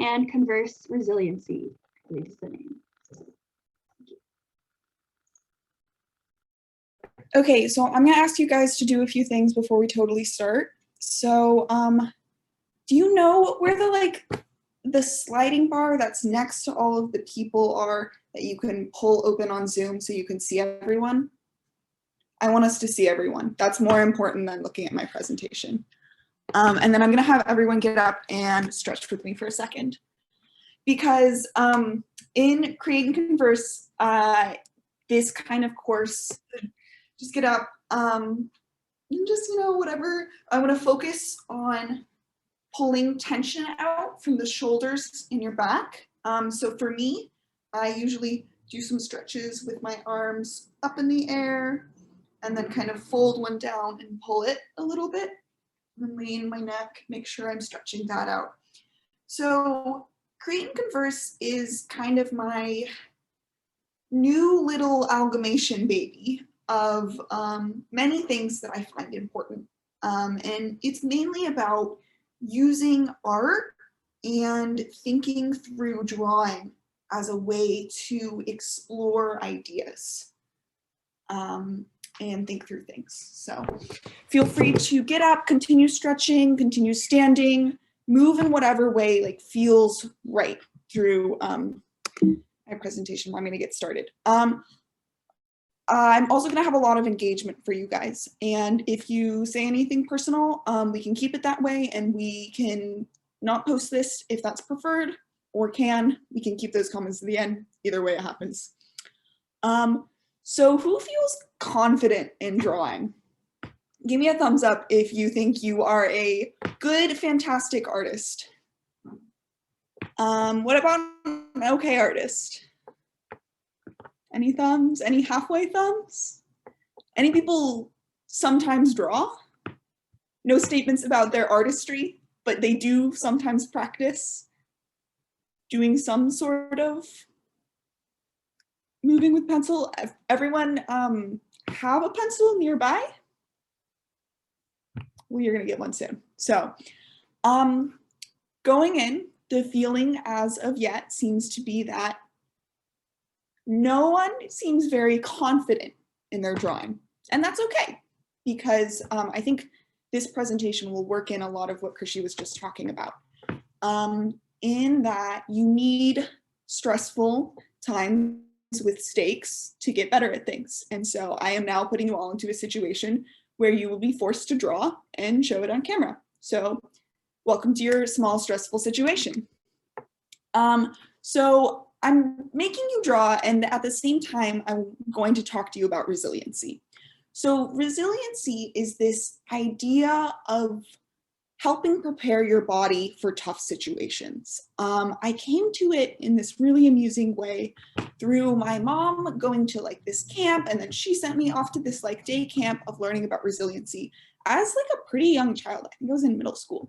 and Converse Resiliency. Is the name. Okay, so I'm gonna ask you guys to do a few things before we totally start. So, do you know where the sliding bar that's next to all of the people are that you can pull open on Zoom so you can see everyone? I want us to see everyone. That's more important than looking at my presentation. And then I'm gonna have everyone get up and stretch with me for a second. Because in Create and Converse, this kind of course, just get up and just, whatever. I want to focus on pulling tension out from the shoulders in your back. So for me, I usually do some stretches with my arms up in the air and then kind of fold one down and pull it a little bit and lean my neck, make sure I'm stretching that out. So Create and Converse is kind of my new little amalgamation baby of many things that I find important. And it's mainly about using art and thinking through drawing as a way to explore ideas and think through things. So feel free to get up, continue stretching, continue standing, move in whatever way feels right through my presentation. I'm gonna get started. I'm also gonna have a lot of engagement for you guys. And if you say anything personal, we can keep it that way and we can not post this if that's preferred, or we can keep those comments to the end. Either way it happens. So who feels confident in drawing? Give me a thumbs up if you think you are a good, fantastic artist. What about an okay artist? Any thumbs? Any halfway thumbs? Any people sometimes draw? No statements about their artistry, but they do sometimes practice doing some sort of moving with pencil. Everyone have a pencil nearby? Well, you're gonna get one soon. So going in, the feeling as of yet seems to be that no one seems very confident in their drawing. And that's okay, because I think this presentation will work in a lot of what Krishi was just talking about. In that you need stressful times with stakes to get better at things. And so I am now putting you all into a situation where you will be forced to draw and show it on camera. So welcome to your small stressful situation. So I'm making you draw, and at the same time, I'm going to talk to you about resiliency. So resiliency is this idea of helping prepare your body for tough situations. I came to it in this really amusing way through my mom going to this camp, and then she sent me off to this day camp of learning about resiliency as a pretty young child. I think I was in middle school.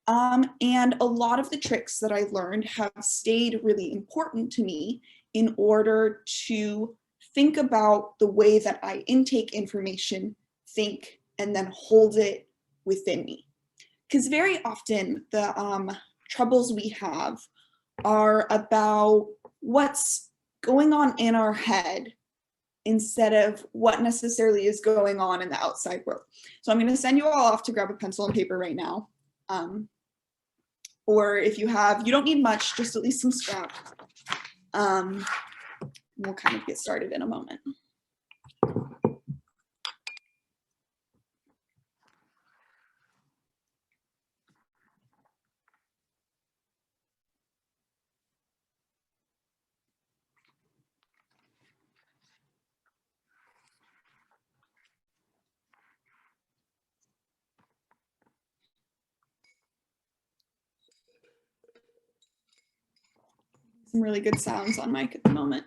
And a lot of the tricks that I learned have stayed really important to me in order to think about the way that I intake information, think, and then hold it within me. Because very often the troubles we have are about what's going on in our head instead of what necessarily is going on in the outside world. So I'm going to send you all off to grab a pencil and paper right now. Or if you don't need much, just at least some scrap. We'll kind of get started in a moment. Some really good sounds on mic at the moment.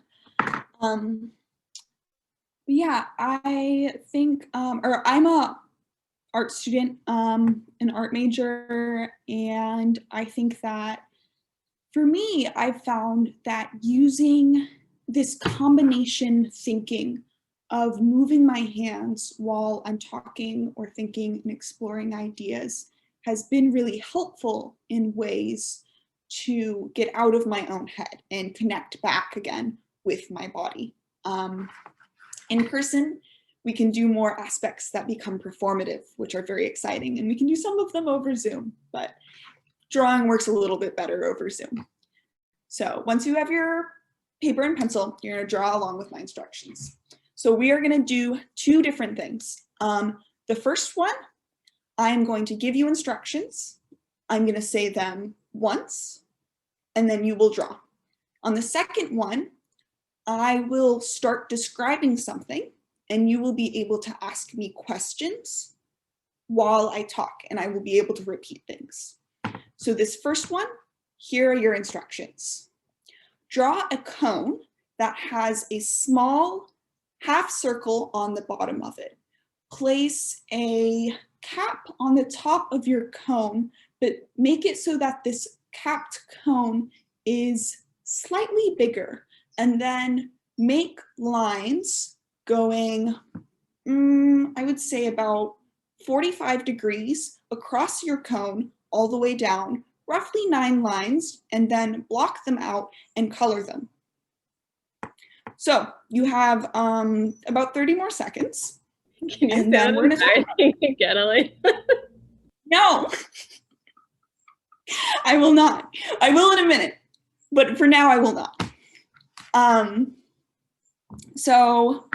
Yeah, I think, or I'm a art student, an art major, and I think that for me, I've found that using this combination thinking of moving my hands while I'm talking or thinking and exploring ideas has been really helpful in ways to get out of my own head and connect back again with my body. In person, we can do more aspects that become performative, which are very exciting, and we can do some of them over Zoom, but drawing works a little bit better over Zoom. So once you have your paper and pencil, you're gonna draw along with my instructions. So we are gonna do two different things. The first one, I'm going to give you instructions. I'm gonna say them once, and then you will draw. On the second one, I will start describing something, and you will be able to ask me questions while I talk, and I will be able to repeat things. So this first one, here are your instructions. Draw a cone that has a small half circle on the bottom of it. Place a cap on the top of your cone, but make it so that this capped cone is slightly bigger, and then make lines going, I would say about 45 degrees across your cone all the way down, roughly 9 lines, and then block them out and color them. So you have about 30 more seconds. Can you say that entire thing again, Alaina? No, I will not. I will in a minute, but for now I will not. So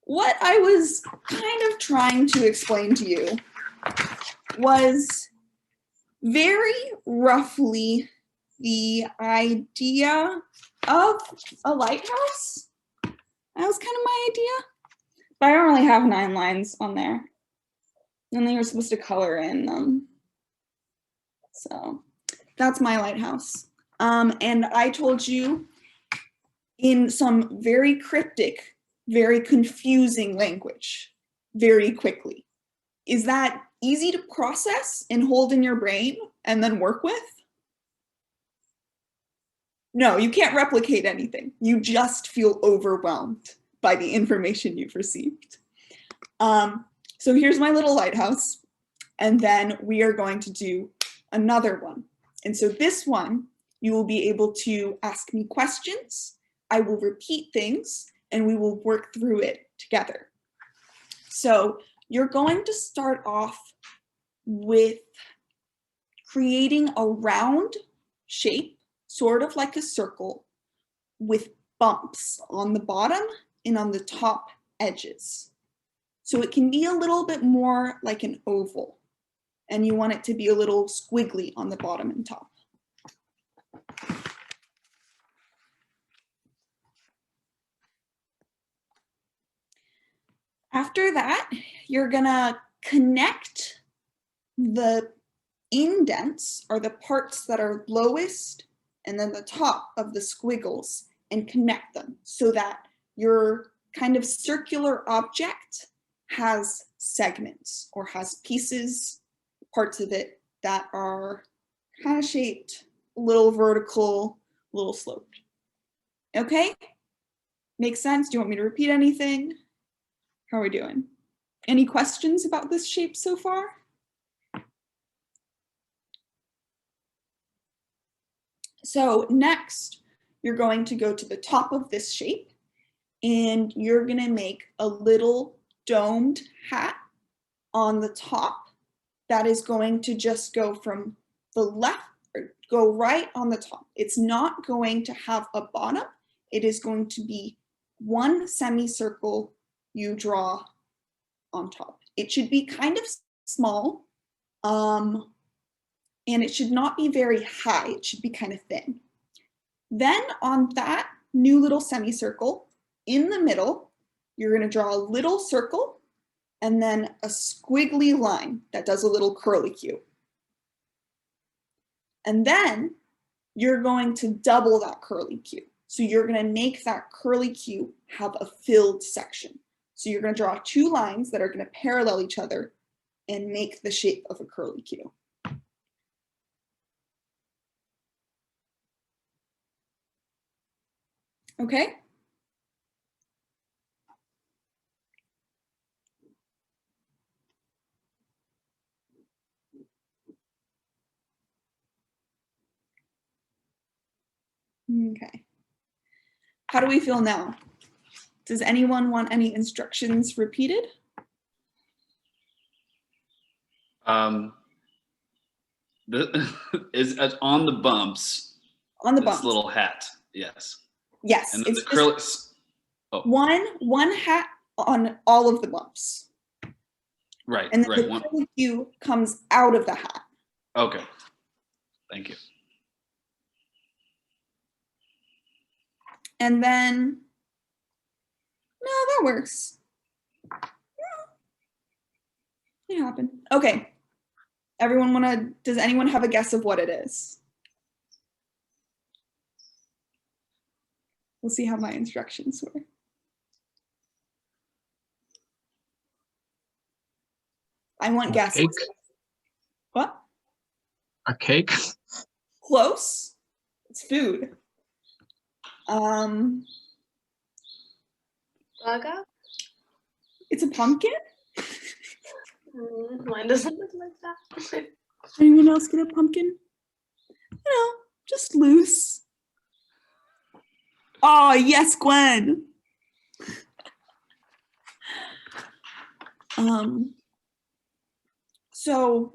what I was kind of trying to explain to you was very roughly the idea of a lighthouse. That was kind of my idea. But I don't really have 9 lines on there. And they were supposed to color in them. So that's my lighthouse. And I told you in some very cryptic, very confusing language, very quickly. Is that easy to process and hold in your brain and then work with? No, you can't replicate anything. You just feel overwhelmed by the information you've received. So here's my little lighthouse, and then we are going to do another one. And so this one, you will be able to ask me questions, I will repeat things, and we will work through it together. So you're going to start off with creating a round shape, sort of like a circle, with bumps on the bottom and on the top edges. So it can be a little bit more like an oval, and you want it to be a little squiggly on the bottom and top. After that, you're gonna connect the indents, or the parts that are lowest and then the top of the squiggles, and connect them so that your kind of circular object has segments or has pieces, parts of it that are kind of shaped, a little vertical, a little sloped. Okay? Makes sense? Do you want me to repeat anything? How are we doing? Any questions about this shape so far? So next, you're going to go to the top of this shape, and you're gonna make a little domed hat on the top that is going to just go from the left, or go right on the top. It's not going to have a bottom. It is going to be one semicircle you draw on top. It should be kind of small, and it should not be very high. It should be kind of thin. Then on that new little semicircle, in the middle, you're gonna draw a little circle and then a squiggly line that does a little curlicue. And then you're going to double that curlicue. So you're gonna make that curlicue have a filled section. So you're gonna draw 2 lines that are gonna parallel each other and make the shape of a curlicue. Okay? Okay. How do we feel now? Does anyone want any instructions repeated? Is on the bumps. On the This bumps. little hat, yes. Yes. And then It's the curly. Oh, one hat on all of the bumps. right, And then right. the One. curly Q comes out of the hat. Okay. Thank you. And then, no, that works. It happened. Okay. Does anyone have a guess of what it is? We'll see how my instructions were. I want guesses. Cake? What? A cake? Close. It's food. Burger? It's a pumpkin. Mine doesn't look like that. Anyone else get a pumpkin? No, just loose. Oh, yes, Gwen. So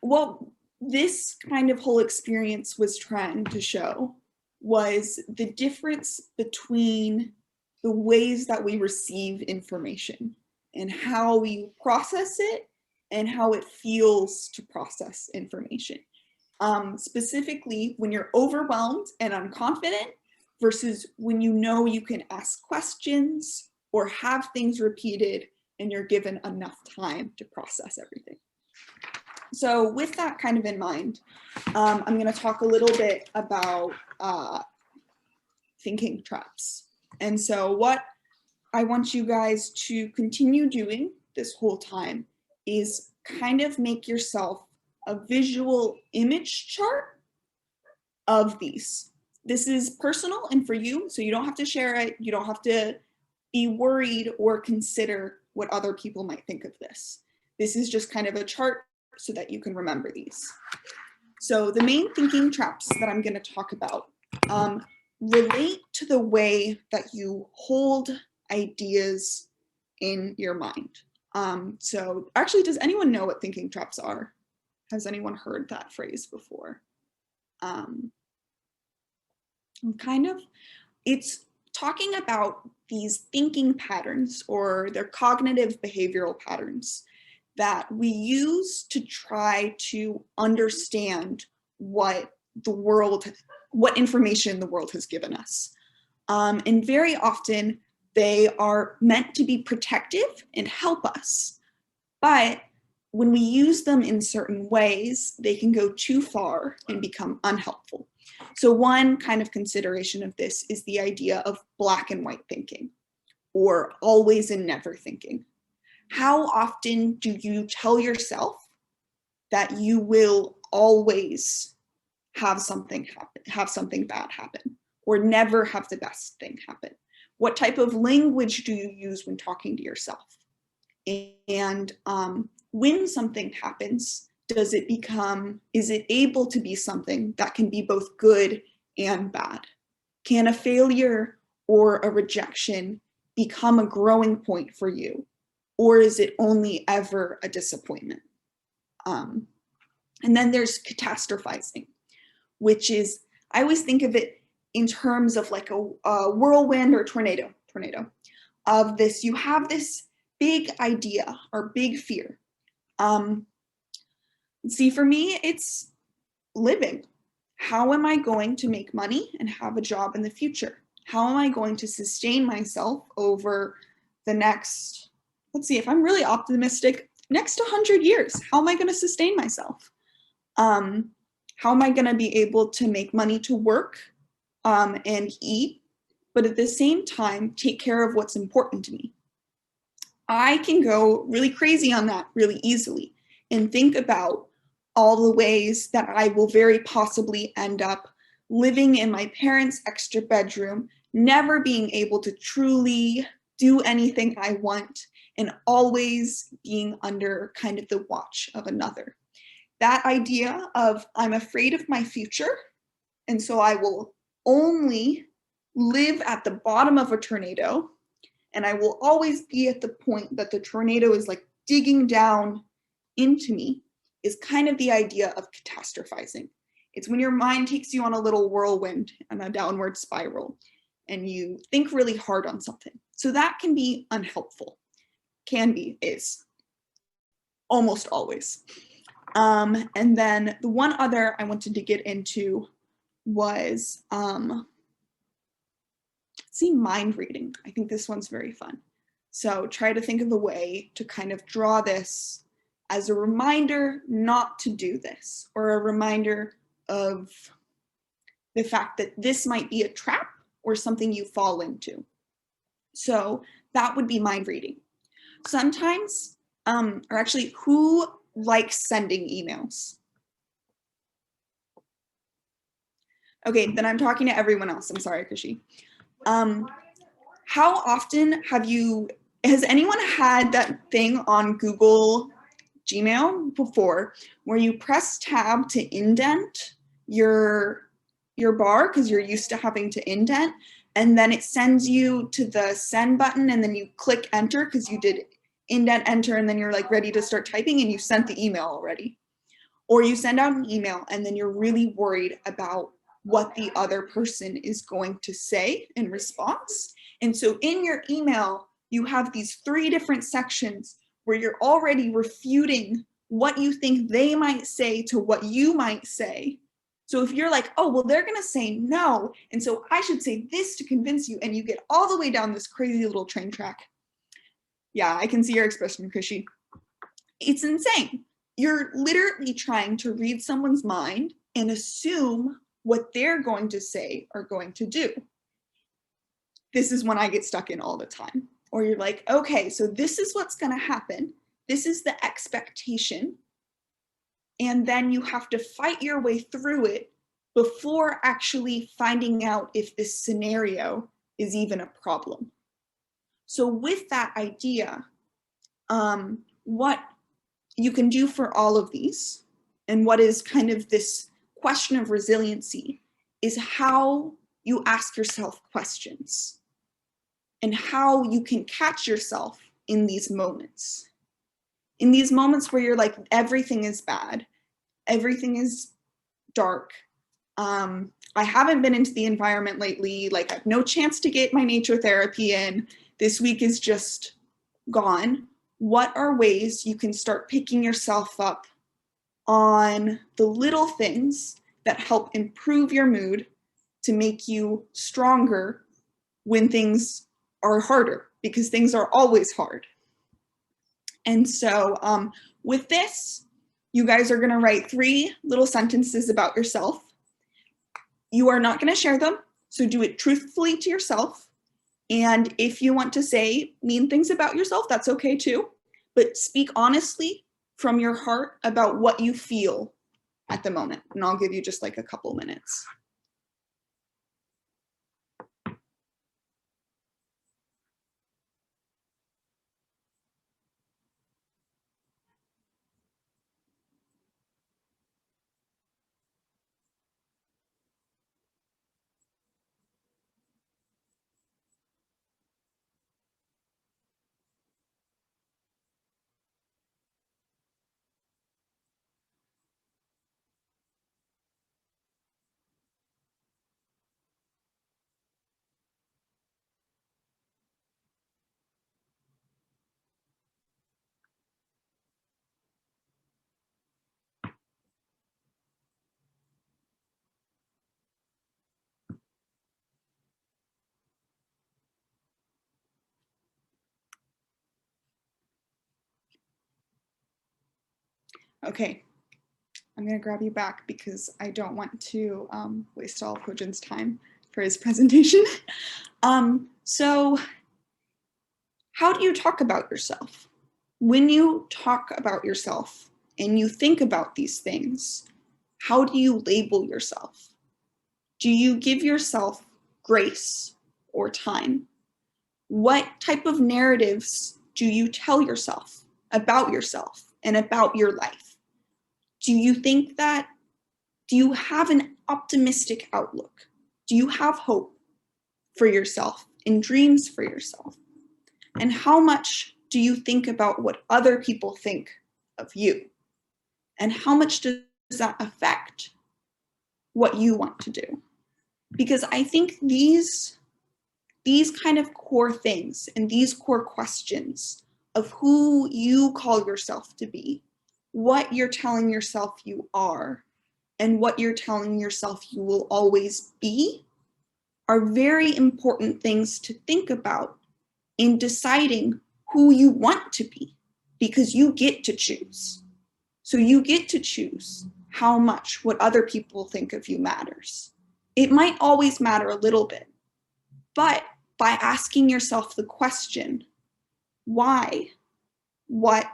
what this kind of whole experience was trying to show was the difference between the ways that we receive information and how we process it and how it feels to process information. Specifically, when you're overwhelmed and unconfident versus when you know you can ask questions or have things repeated and you're given enough time to process everything. So with that kind of in mind, I'm going to talk a little bit about thinking traps. And so what I want you guys to continue doing this whole time is kind of make yourself a visual image chart of these. This is personal and for you, so you don't have to share it. You don't have to be worried or consider what other people might think of this. This is just kind of a chart so that you can remember these. So the main thinking traps that I'm going to talk about relate to the way that you hold ideas in your mind. So actually, does anyone know what thinking traps are? Has anyone heard that phrase before? Kind of, it's talking about these thinking patterns or their cognitive behavioral patterns that we use to try to understand what information the world has given us. And very often they are meant to be protective and help us. But when we use them in certain ways, they can go too far and become unhelpful. So one kind of consideration of this is the idea of black and white thinking or always and never thinking. How often do you tell yourself that you will always have something bad happen, or never have the best thing happen? What type of language do you use when talking to yourself? And when something happens, is it able to be something that can be both good and bad? Can a failure or a rejection become a growing point for you? Or is it only ever a disappointment? And then there's catastrophizing, which is, I always think of it in terms of like a whirlwind or tornado of this. You have this big idea or big fear. See, for me, it's living. How am I going to make money and have a job in the future? How am I going to sustain myself over the next, let's see, if I'm really optimistic, next 100 years? How am I going to sustain myself? How am I going to be able to make money to work and eat, but at the same time, take care of what's important to me? I can go really crazy on that really easily and think about all the ways that I will very possibly end up living in my parents' extra bedroom, never being able to truly do anything I want, and always being under kind of the watch of another. That idea of I'm afraid of my future, and so I will only live at the bottom of a tornado, and I will always be at the point that the tornado is like digging down into me, is kind of the idea of catastrophizing. It's when your mind takes you on a little whirlwind and a downward spiral, and you think really hard on something. So that can be unhelpful. Can be, is almost always. And then the one other I wanted to get into was, mind reading. I think this one's very fun. So try to think of a way to kind of draw this as a reminder not to do this, or a reminder of the fact that this might be a trap or something you fall into. So that would be mind reading. Sometimes, or actually, who likes sending emails? Okay, then I'm talking to everyone else. I'm sorry, Kushi. How often has anyone had that thing on Google Gmail before where you press tab to indent your bar because you're used to having to indent, and then it sends you to the send button, and then you click enter because you did indent enter, and then you're like ready to start typing and you sent the email already. Or you send out an email and then you're really worried about what the other person is going to say in response. And so in your email, you have these 3 different sections where you're already refuting what you think they might say to what you might say. So if you're like, oh, well, they're going to say no, and so I should say this to convince you, and you get all the way down this crazy little train track. Yeah, I can see your expression, Krishi. It's insane. You're literally trying to read someone's mind and assume what they're going to say or going to do. This is when I get stuck in all the time. Or you're like, okay, so this is what's going to happen. This is the expectation. And then you have to fight your way through it before actually finding out if this scenario is even a problem. So with that idea, what you can do for all of these, and what is kind of this question of resiliency, is how you ask yourself questions and how you can catch yourself in these moments. In these moments where you're like, everything is bad, everything is dark. I haven't been into the environment lately, like I have no chance to get my nature therapy in. This week is just gone. What are ways you can start picking yourself up on the little things that help improve your mood to make you stronger when things are harder, because things are always hard. And so with this, you guys are going to write 3 little sentences about yourself. You are not going to share them, so do it truthfully to yourself. And if you want to say mean things about yourself, that's okay too. But speak honestly from your heart about what you feel at the moment. And I'll give you just like a couple minutes. Okay, I'm going to grab you back because I don't want to waste all of Hojin's time for his presentation. So how do you talk about yourself? When you talk about yourself and you think about these things, how do you label yourself? Do you give yourself grace or time? What type of narratives do you tell yourself and about your life? Do you have an optimistic outlook? Do you have hope for yourself and dreams for yourself? And how much do you think about what other people think of you? And how much does that affect what you want to do? Because I think these kind of core things and these core questions of who you call yourself to be, what you're telling yourself you are, and what you're telling yourself you will always be are very important things to think about in deciding who you want to be, because you get to choose. So you get to choose how much what other people think of you matters. It might always matter a little bit, but by asking yourself the question, why, what,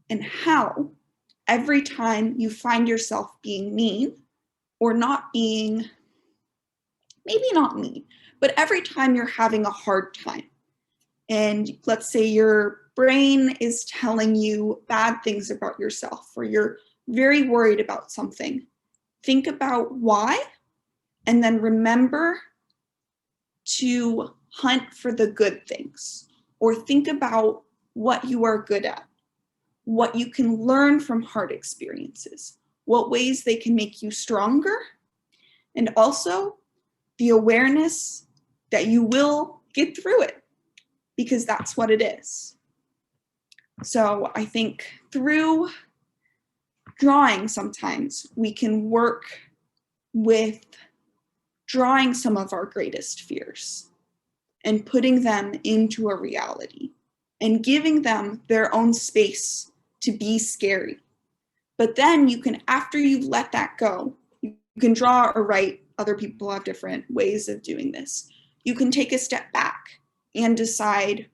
and how, every time you find yourself being mean or not being, maybe not mean, but every time you're having a hard time, and let's say your brain is telling you bad things about yourself, or you're very worried about something, think about why, and then remember to hunt for the good things, or think about what you are good at, what you can learn from hard experiences, what ways they can make you stronger, and also the awareness that you will get through it, because that's what it is. So I think through drawing, sometimes we can work with drawing some of our greatest fears and putting them into a reality and giving them their own space to be scary. But then you can, after you let that go, you can draw or write. Other people have different ways of doing this. You can take a step back and decide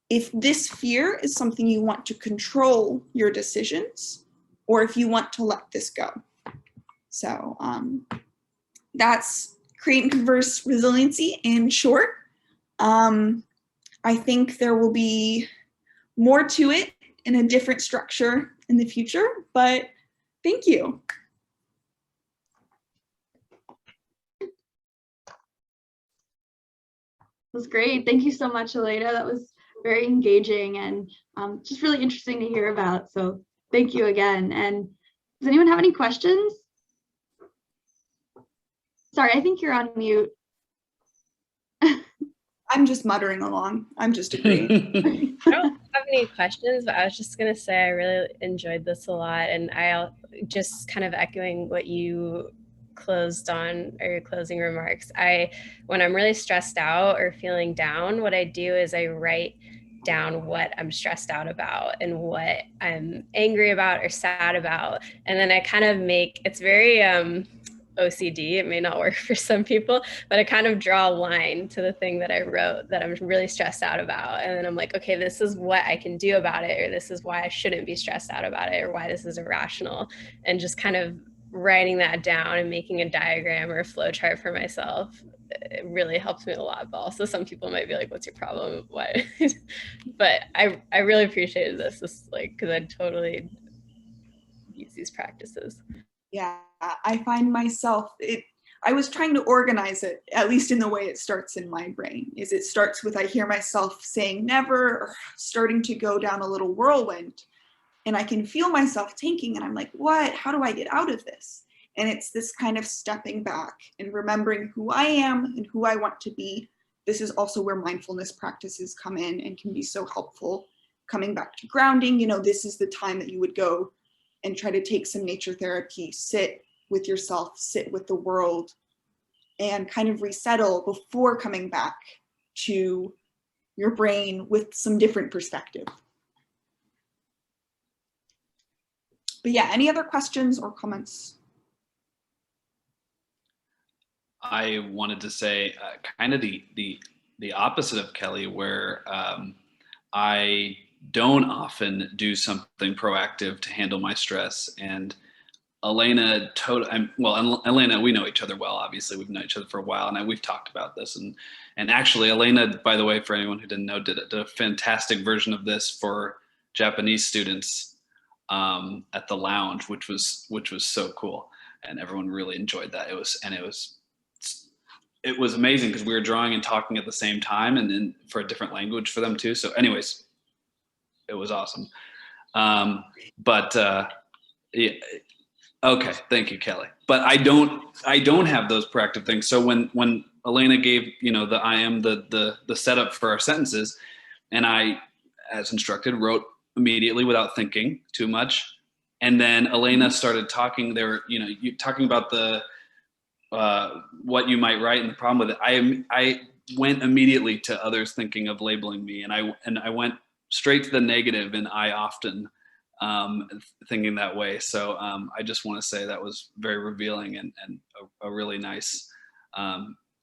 if this fear is something you want to control your decisions, or if you want to let this go. So that's Create and Converse Resiliency in short. I think there will be more to it in a different structure in the future, but thank you. That was great. Thank you so much, Alaina. That was very engaging and just really interesting to hear about. So thank you again. And does anyone have any questions? Sorry, I think you're on mute. I'm just muttering along. I'm just agreeing. I don't have any questions, but I was just going to say I really enjoyed this a lot. And I'll just kind of echoing what you closed on, or your closing remarks. When I'm really stressed out or feeling down, what I do is I write down what I'm stressed out about and what I'm angry about or sad about. And then I kind of it's very OCD. It may not work for some people, but I kind of draw a line to the thing that I wrote that I'm really stressed out about. And then I'm like, okay, this is what I can do about it, or this is why I shouldn't be stressed out about it, or why this is irrational. And just kind of writing that down and making a diagram or a flow chart for myself, it really helps me a lot. But also some people might be like, what's your problem? Why? But I really appreciated this like, because I totally use these practices. Yeah, I find myself, I was trying to organize it, at least in the way it starts in my brain, is it starts with I hear myself saying never, or starting to go down a little whirlwind, and I can feel myself tanking, and I'm like, what? How do I get out of this? And it's this kind of stepping back and remembering who I am and who I want to be. This is also where mindfulness practices come in and can be so helpful. Coming back to grounding, this is the time that you would go and try to take some nature therapy, sit with yourself, sit with the world, and kind of resettle before coming back to your brain with some different perspective. But yeah, any other questions or comments? I wanted to say kind of the opposite of Kelly, where I don't often do something proactive to handle my stress. And Alaina, Alaina, we know each other well. Obviously, we've known each other for a while, and we've talked about this. And actually, Alaina, by the way, for anyone who didn't know, did a fantastic version of this for Japanese students at the lounge, which was so cool, and everyone really enjoyed that. It was it was amazing because we were drawing and talking at the same time, and then for a different language for them too. So anyways, it was awesome. Yeah, okay, thank you, Kelly. But I don't have those proactive things. So when Alaina gave, I am the setup for our sentences, and I, as instructed, wrote immediately without thinking too much. And then Alaina started talking. They were, you talking about the what you might write and the problem with it. I went immediately to others thinking of labeling me, and I went straight to the negative, and I often thinking that way. So I just want to say that was very revealing and a really nice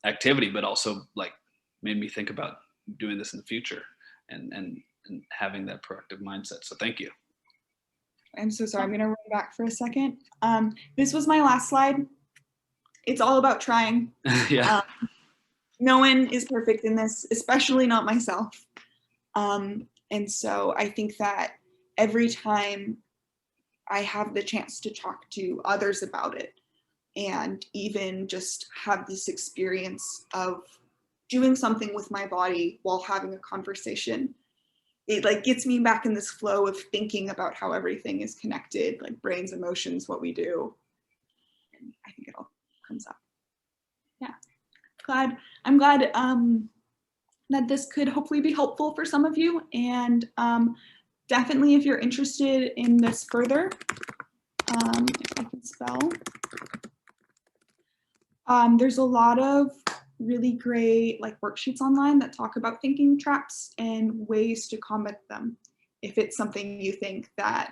activity, but also like made me think about doing this in the future and having that proactive mindset. So thank you. I'm so sorry. I'm going to run back for a second. This was my last slide. It's all about trying. Yeah. No one is perfect in this, especially not myself. And so I think that every time I have the chance to talk to others about it, and even just have this experience of doing something with my body while having a conversation, it like gets me back in this flow of thinking about how everything is connected, like brains, emotions, what we do. And I think it all comes up. Yeah, I'm glad that this could hopefully be helpful for some of you. And definitely if you're interested in this further, if I can spell, there's a lot of really great like worksheets online that talk about thinking traps and ways to combat them. If it's something you think that